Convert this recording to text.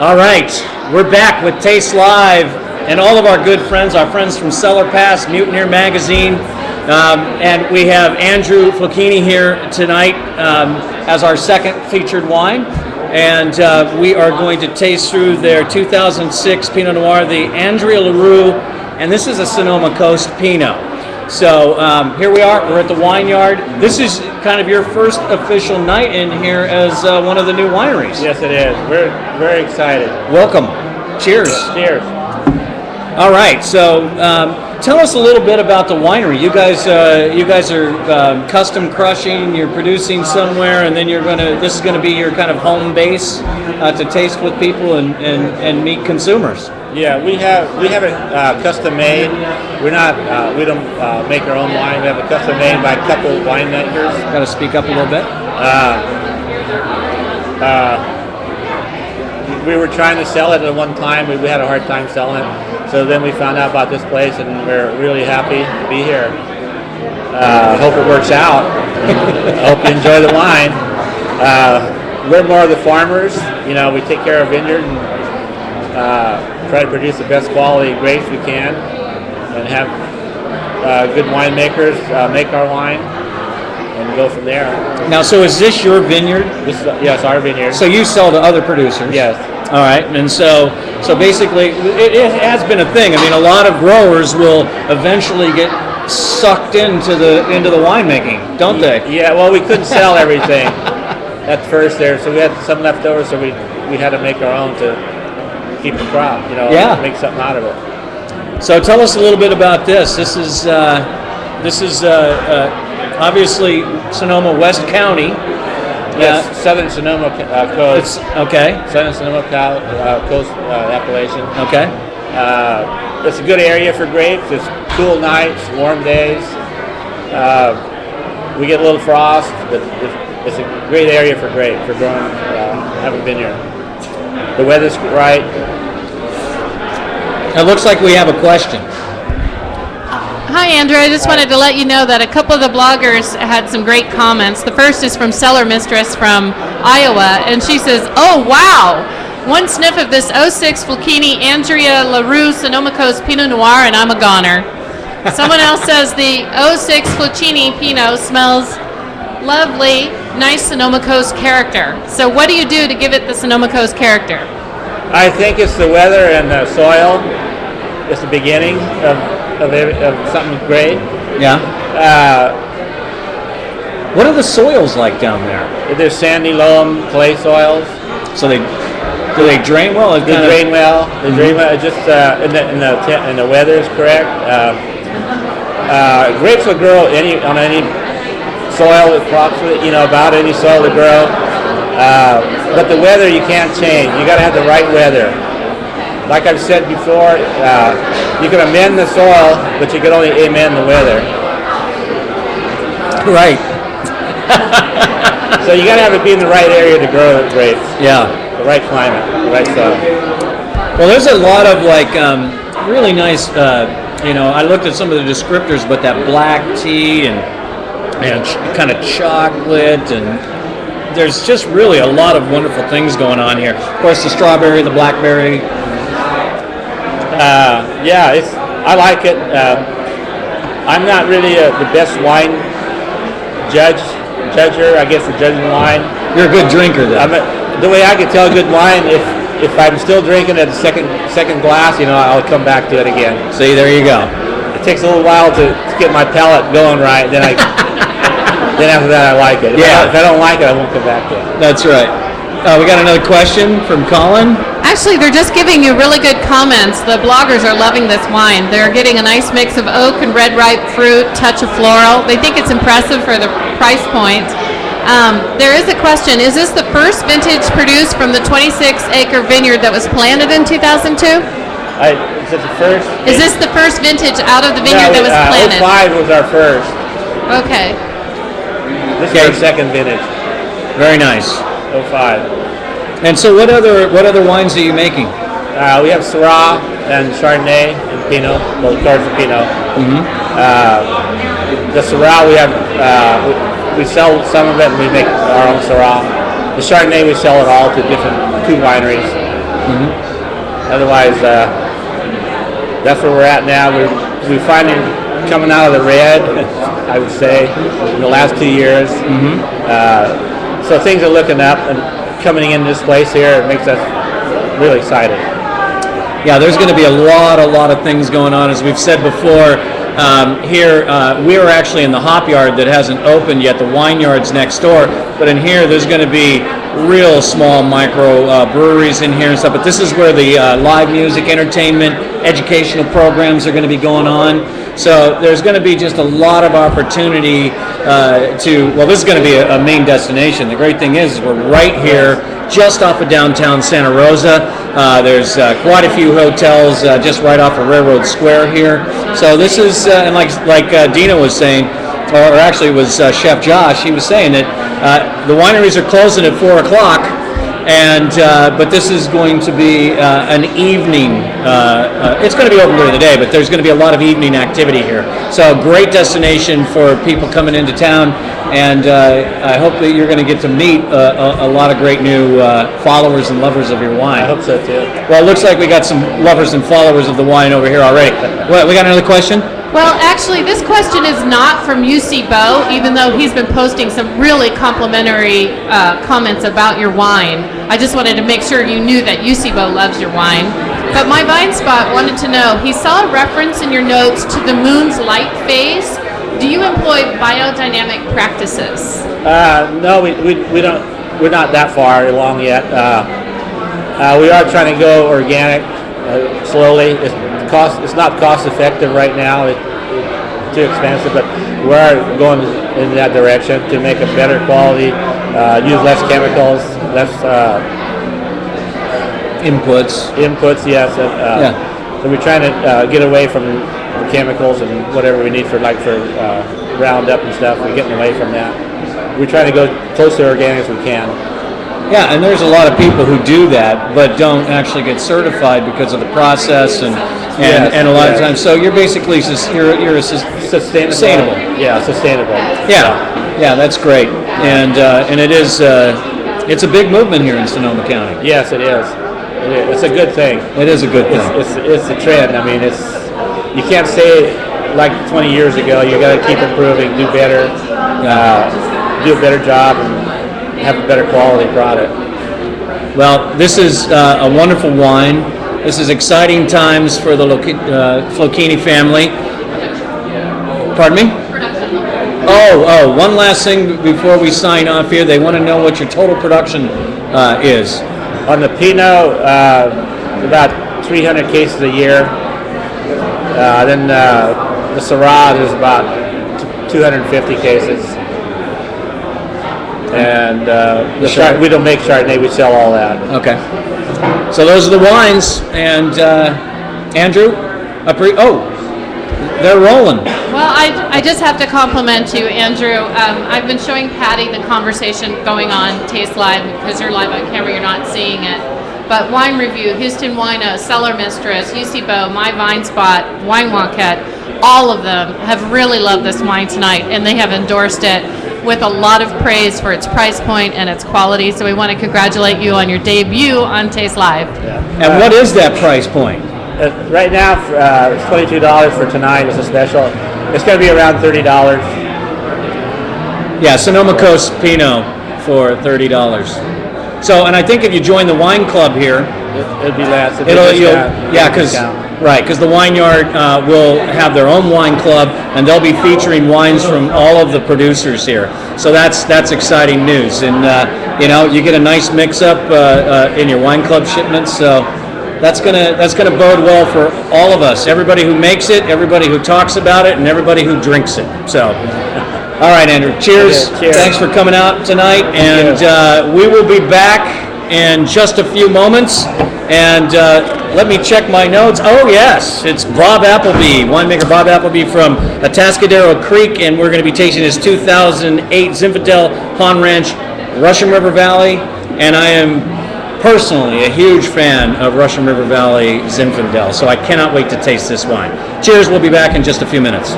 All right, we're back with Taste Live and all of our good friends, our friends from Cellar Pass, Mutineer Magazine, and we have Andrew Flocchini here tonight as our second featured wine, and we are going to taste through their 2006 Pinot Noir, the Andrea LaRue, and this is a Sonoma Coast Pinot. So here we are, we're at the Wine Yard. This is kind of your first official night in here as one of the new wineries. Yes, it is. We're very excited. Welcome. Cheers. Cheers. All right, so tell us a little bit about the winery. You guys are custom crushing, you're producing somewhere, and then this is gonna be your kind of home base to taste with people and meet consumers. Yeah, we have it custom made. We don't make our own wine. We have it custom made by a couple of winemakers. Got to speak up a little bit. We were trying to sell it at one time. We had a hard time selling it. So then we found out about this place, and we're really happy to be here. I hope it works out. I hope you enjoy the wine. We're more of the farmers. You know, we take care of vineyard and try to produce the best quality grapes we can, and have good winemakers make our wine, and go from there. Now, so is this your vineyard? Yes, our vineyard. So you sell to other producers? Yes. All right, and so basically, it has been a thing. I mean, a lot of growers will eventually get sucked into the winemaking, don't they? Yeah. Well, we couldn't sell everything at first there, so we had some left over, so we had to make our own to keep the crop, make something out of it. So tell us a little bit about this. This is obviously Sonoma West County. Yes, Southern Sonoma Coast. Okay. Southern Sonoma Coast appellation. Okay. It's a good area for grapes. It's cool nights, warm days. We get a little frost, but it's a great area for growing, having vineyard. The weather's right. It looks like we have a question. Hi, Andrew. I just wanted to let you know that a couple of the bloggers had some great comments. The first is from Cellar Mistress from Iowa, and she says, "Oh, wow. One sniff of this 06 Flocchini Andrea LaRue Sonoma Coast Pinot Noir, and I'm a goner." Someone else says the 06 Flocchini Pinot smells lovely, nice Sonoma Coast character. So what do you do to give it the Sonoma Coast character? I think it's the weather and the soil. It's the beginning of something great. Yeah. What are the soils like down there? There's sandy loam, clay soils. So do they drain well? They drain well. They drain well. Just and the weather is correct. Grapes will grow on any soil, approximately, about any soil to grow. But the weather you can't change. You got to have the right weather. Like I've said before, you can amend the soil, but you can only amend the weather. Right. So you got to have it be in the right area to grow the grapes. Yeah. The right climate, the right soil. Well, there's a lot of really nice. I looked at some of the descriptors, but that black tea and kind of chocolate, and there's just really a lot of wonderful things going on here. Of course, the strawberry, the blackberry. I like it. I'm not really the best wine judger, I guess, for judging wine. You're a good drinker, then. The way I can tell good wine, if I'm still drinking at the second glass, I'll come back to it again. See, there you go. It takes a little while to get my palate going right. Then after that, I like it. If I don't like it, I won't come back to it. That's right. We got another question from Colin. Actually, they're just giving you really good comments. The bloggers are loving this wine. They're getting a nice mix of oak and red ripe fruit, touch of floral. They think it's impressive for the price point. There is a question. Is this the first vintage produced from the 26-acre vineyard that was planted in 2002? Is it the first? Is this the first vintage out of the vineyard that was planted? 05 was our first. Okay. This is our second vintage. Very nice. 05. And so what other wines are you making? We have Syrah and Chardonnay and Pinot, both cars of Pinot. Mm-hmm. The Syrah we sell some of it and we make our own Syrah. The Chardonnay we sell it all to two wineries. Otherwise, that's where we're at now. We finally coming out of the red, I would say, in the last 2 years. So things are looking up, and coming in this place here, it makes us really excited. Yeah, there's going to be a lot of things going on. As we've said before, here we are actually in the hop yard that hasn't opened yet. The wine yard's next door, but in here there's going to be real small micro breweries in here and stuff. But this is where the live music, entertainment, educational programs are going to be going on. So there's going to be just a lot of opportunity this is going to be a main destination. The great thing is we're right here, just off of downtown Santa Rosa. There's quite a few hotels just right off of Railroad Square here. So this is, and like Dina was saying, or actually it was Chef Josh, he was saying that the wineries are closing at 4 o'clock, and but this is going to be an evening, it's going to be open during the day, but there's going to be a lot of evening activity here. So great destination for people coming into town, and I hope that you're going to get to meet a lot of great new followers and lovers of your wine. I hope so too. Well, it looks like we got some lovers and followers of the wine over here already. What, we got another question? Well, actually, this question is not from UC Bo, even though he's been posting some really complimentary comments about your wine. I just wanted to make sure you knew that UC Bo loves your wine. But my Vine Spot wanted to know, he saw a reference in your notes to the moon's light phase. Do you employ biodynamic practices? No, we don't. We're not that far along yet. We are trying to go organic slowly. It's not cost effective right now. It's too expensive, but we are going in that direction to make a better quality, use less chemicals, less inputs. Yes. So we're trying to get away from the chemicals and whatever we need for Roundup and stuff. We're getting away from that. We're trying to go close to organic as we can. Yeah, and there's a lot of people who do that, but don't actually get certified because of the process and a lot of times. So you're basically you're sustainable. Yeah, sustainable. Yeah, that's great, and it is it's a big movement here in Sonoma County. Yes, it is. It's a good thing. It is a good thing. It's a trend. I mean, you can't say like 20 years ago. You got to keep improving, do better, do a better job, and have a better quality product. Well, this is a wonderful wine. This is exciting times for the Flocchini family. Pardon me? Oh, one last thing before we sign off here. They want to know what your total production is. On the Pinot, about 300 cases a year. Then the Syrah is about 250 cases. And we don't make Chardonnay, we sell all that. Okay. So those are the wines. And Andrew, they're rolling. Well, I just have to compliment you, Andrew. I've been showing Patty the conversation going on Taste Live, because you're live on camera, you're not seeing it. But Wine Review, Houston Wino, Cellar Mistress, UC Bo, My Vine Spot, Wine Walkette, all of them have really loved this wine tonight, and they have endorsed it with a lot of praise for its price point and its quality. So we want to congratulate you on your debut on Taste Live. Yeah. And what is that price point? Right now, it's $22 for tonight. It's a special. It's going to be around $30. Yeah, Sonoma Coast Pinot for $30. So, and I think if you join the wine club here, it'll be less. Because the wine yard will have their own wine club, and they'll be featuring wines from all of the producers here. So that's exciting news, and you get a nice mix-up in your wine club shipments. So that's gonna bode well for all of us. Everybody who makes it, everybody who talks about it, and everybody who drinks it. So. All right, Andrew. Cheers. Cheers. Thanks for coming out tonight, and we will be back in just a few moments. And let me check my notes. Oh, yes, it's Bob Appleby, winemaker Bob Appleby from Atascadero Creek, and we're going to be tasting his 2008 Zinfandel Pond Ranch, Russian River Valley, and I am personally a huge fan of Russian River Valley Zinfandel, so I cannot wait to taste this wine. Cheers, we'll be back in just a few minutes.